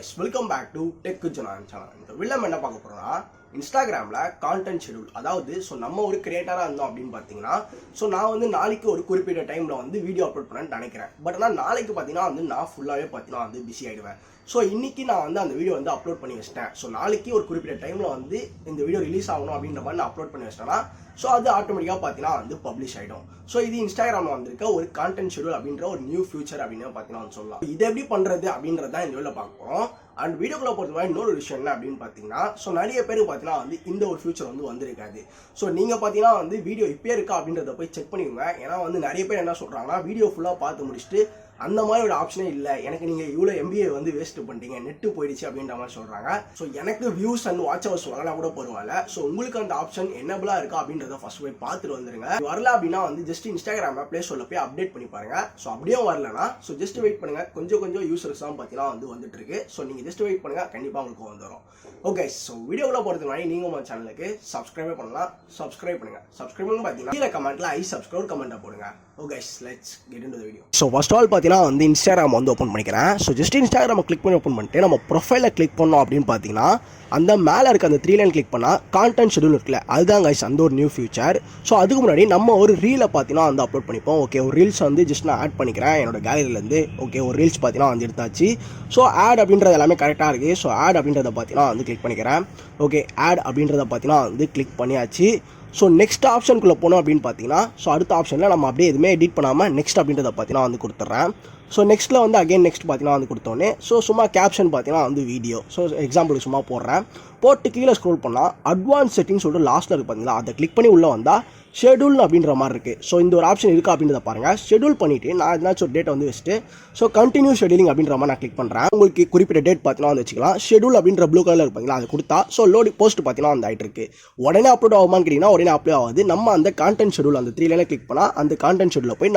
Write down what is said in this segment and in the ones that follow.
guys, welcome back to Jana John. இந்த வில்லம் என்ன பார்க்க போறோம்னா இன்ஸ்டாகிராம்ல கான்டென்ட் ஷெட்யூல். அதாவது நம்ம ஒரு கிரியேட்டரா இருந்தோம் அப்படின்னு பாத்தீங்கன்னா நான் வந்து நாளைக்கு ஒரு குறிப்பிட்ட டைம்ல வந்து வீடியோ அப்லோட் பண்ணணும்னு நினைக்கிறேன். பட் ஆனால் நாளைக்கு பாத்தீங்கன்னா நான் ஃபுல்லாவே பாத்தீங்கன்னா பிஸி ஆயிடுவேன். இன்னைக்கு நான் வந்து அந்த வீடியோ வந்து அப்லோட் பண்ணி வச்சிட்டேன். நாளைக்கு ஒரு குறிப்பிட்ட டைம்ல வந்து இந்த வீடியோ ரிலீஸ் ஆகணும் அப்படின்ற மாதிரி நான் அப்லோட் பண்ணி வச்சிட்டேன்னா அது ஆட்டோமேட்டிக்காக பார்த்தீங்கன்னா பப்ளிஷ் ஆகிடும். இது இன்ஸ்டாகிராமில் வந்திருக்க ஒரு கான்டென்ட் ஷெட்யூல் அப்படின்ற ஒரு நியூ ஃபியூச்சர் அப்படின்னு பார்த்தீங்கன்னா சொல்லலாம். இது எப்படி பண்ணுறது அப்படின்றத இந்த வீடியோவில் பார்க்க போகிறோம். அண்ட் வீடியோக்குள்ள பொறுத்த மாதிரி இன்னொரு விஷயம் என்ன அப்படின்னு பார்த்தீங்கன்னா நிறைய பேர் பார்த்தீங்கன்னா இந்த ஒரு ஃபியூச்சர் வந்திருக்காது. நீங்கள் பார்த்தீங்கன்னா வீடியோ இப்பயே இருக்கா அப்படின்றத போய் செக் பண்ணிக்கோங்க. ஏன்னா நிறைய பேர் என்ன சொல்கிறாங்கன்னா வீடியோ ஃபுல்லாக பார்த்து முடிச்சுட்டு அந்த மாதிரி ஒரு ஆப்ஷனே இல்லை, எனக்கு நீங்கள் இவ்வளோ எம்பிஏ வேஸ்ட் பண்ணிட்டீங்க, நெட்டு போயிடுச்சு அப்படின்ற மாதிரி சொல்கிறாங்க. எனக்கு வியூஸ் அண்ட் வாட்ச் ஹவர்ஸ் வரலாம் கூட பரவாயில்ல. உங்களுக்கு அந்த ஆப்ஷன் என்னபிளாக இருக்கா அப்படின்றத ஃபர்ஸ்ட் போய் பார்த்துட்டு வந்துருங்க. வரல அப்படின்னா ஜஸ்ட் இன்ஸ்டாகிராமில் ப்ளே ஸ்டோரில் போய் அப்டேட் பண்ணி பாருங்க. அப்படியே வரலன்னா ஜஸ்ட் வெயிட் பண்ணுங்க. கொஞ்சம் யூசர்ஸ் தான் பார்த்தீங்கன்னா வந்துட்டு இருக்கு. நீங்கள் ஜஸ்ட் வெயிட் பண்ணுங்க, கண்டிப்பாக உங்களுக்கு வந்துடும். ஓகே, வீடியோக்குள்ள போகிறது மாதிரி நீங்கள் உங்கள் சேனலுக்கு சப்ஸ்கிரைபே பண்ணலாம். சப்ஸ்கிரைப் பண்ணுங்க. சப்ஸ்கிரைப் பண்ணி பார்த்தீங்கன்னா கீழே கமெண்ட்ல ஐ சப்ஸ்கிரைப் கமெண்ட்டை போடுங்க. Okay, let's get into the video. First all பார்த்தீங்கன்னா இன்ஸ்டாகிராம் ஓப்பன் பண்ணிக்கிறேன். ஜஸ்ட் இன்ஸ்டாகிராமை கிளிக் பண்ணி ஓப்பன் பண்ணிட்டு நம்ம ப்ரொஃபைலை கிளிக் பண்ணோம் அப்படின்னு பார்த்தீங்கன்னா அந்த மேலே இருக்க அந்த 3 லைன் கிளிக் பண்ணால் கான்டென்ட் ஷெட்யூல் இருக்குல்ல, அதுதான் கைஸ் அந்த ஒரு நியூ ஃபியூச்சர். அதுக்கு முன்னாடி நம்ம ஒரு ரீலை பார்த்தீங்கன்னா அப்லோட் பண்ணிப்போம். ஓகே, ஒரு ரீல்ஸ் ஜஸ்ட் நான் ஆட் பண்ணிக்கிறேன் என்னோட கேலரியிலேருந்து. ஓகே, ஒரு ரீல்ஸ் பார்த்தீங்கன்னா எடுத்தாச்சு. ஆட் அப்படின்றது எல்லாமே கரெக்டாக இருக்குது. ஆட் அப்படின்றத பார்த்தீங்கன்னா கிளிக் பண்ணிக்கிறேன். ஓகே, ஆட் அப்படின்றத பார்த்தீங்கன்னா கிளிக் பண்ணியாச்சு. நெக்ஸ்ட் ஆப்ஷனுக்குள்ளே போனோம் அப்படின்னு பார்த்தீங்கன்னா அடுத்த ஆப்ஷனில் நம்ம அப்படியே எதுவுமே எடிட் பண்ணாமல் நெக்ஸ்ட் அப்படின்றத பார்த்தீங்கன்னா கொடுத்துட்றேன். நெக்ஸ்ட்டில் அகைன் நெக்ஸ்ட் பார்த்தீங்கன்னா கொடுத்தோன்னே சும்மா கேப்ஷன் பார்த்தீங்கன்னா வீடியோ. எக்ஸாம்பிளுக்கு சும்மா போட்டு கீழே ஸ்க்ரோல் பண்ணால் அட்வான்ஸ் செட்டிங்ஸ் சொல்லிட்டு லாஸ்ட்டில் இருக்குது பார்த்தீங்களா, அதை கிளிக் பண்ணி உள்ளே வந்தால் ஷெட்யூல் அப்படின்ற மாதிரி இருக்குது. இந்த ஒரு ஆப்ஷன் இருக்கா அப்படின்றத பாருங்கள். ஷெட்யூல் பண்ணிவிட்டு நான் எதாச்சும் ஒரு டேட்டை வச்சுட்டு கண்டினியூ ஷெட்யூலிங் அப்படின்ற மாதிரி நான் கிளிக் பண்ணுறேன். உங்களுக்கு குறிப்பிட்ட டேட் பார்த்தீங்கன்னா வச்சுக்கலாம். ஷெட்யூல் அப்படின்ற ப்ளூ கலரில் இருப்பாங்களா, அதை கொடுத்தா லோடி போஸ்ட் பார்த்தீங்கன்னா ஆகிட்டு இருக்கு. உடனே அப்லோட் ஆகுமான்னு கேட்டிங்கன்னா உடனே அப்லோட் ஆகுது. நம்ம அந்த கான்டென்ட் ஷெட்யூல் அந்த 3 லைனில் கிளிக் பண்ணால் அந்த கான்டென்ட் ஷெட்யூலில் போய்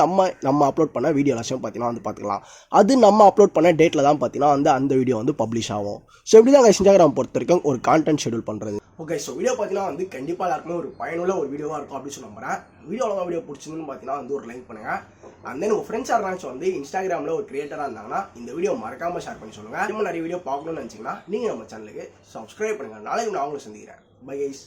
நம்ம அப்லோட் பண்ண வீடியோ எல்லாத்தையும் பார்த்தீங்கன்னா பார்த்துக்கலாம். அது நம்ம அப்லோட் பண்ண டேட்டில் தான் பார்த்தீங்கன்னா அந்த வீடியோ பப்ளிஷ் ஆகும். இப்படி தான் இன்ஸ்டாகிராம் பொறுத்த வரைக்கும் ஒரு கான்டென்ட் ஷெட்யூல் பண்ணுறது. ஓகே, வீடியோ பார்த்தீங்கன்னா கண்டிப்பாக எல்லாருக்குமே ஒரு பயனுள்ள ஒரு வீடியோவாக இருக்கும் அப்படின்னு நம்புறேன். வீடியோ பிடிச்சிருந்துன்னு பார்த்தீங்கன்னா ஒரு லைக் பண்ணுங்க. அண்ட் தென் உங்கள் ஃப்ரெண்ட்ஸ் யாராச்சும் இன்ஸ்டாகிராமில் ஒரு கிரியேட்டராக இருந்தாங்கன்னா இந்த வீடியோ மறக்காமல் ஷேர் பண்ணி சொல்லுங்கள். இன்னும் நிறைய வீடியோ பார்க்கணும்னு நினச்சிங்கன்னா நீங்கள் நம்ம சேனலுக்கு சப்ஸ்கிரைப் பண்ணுங்கள். நாளைக்கு நான் அவங்களை சந்திக்கிறேன். Bye guys.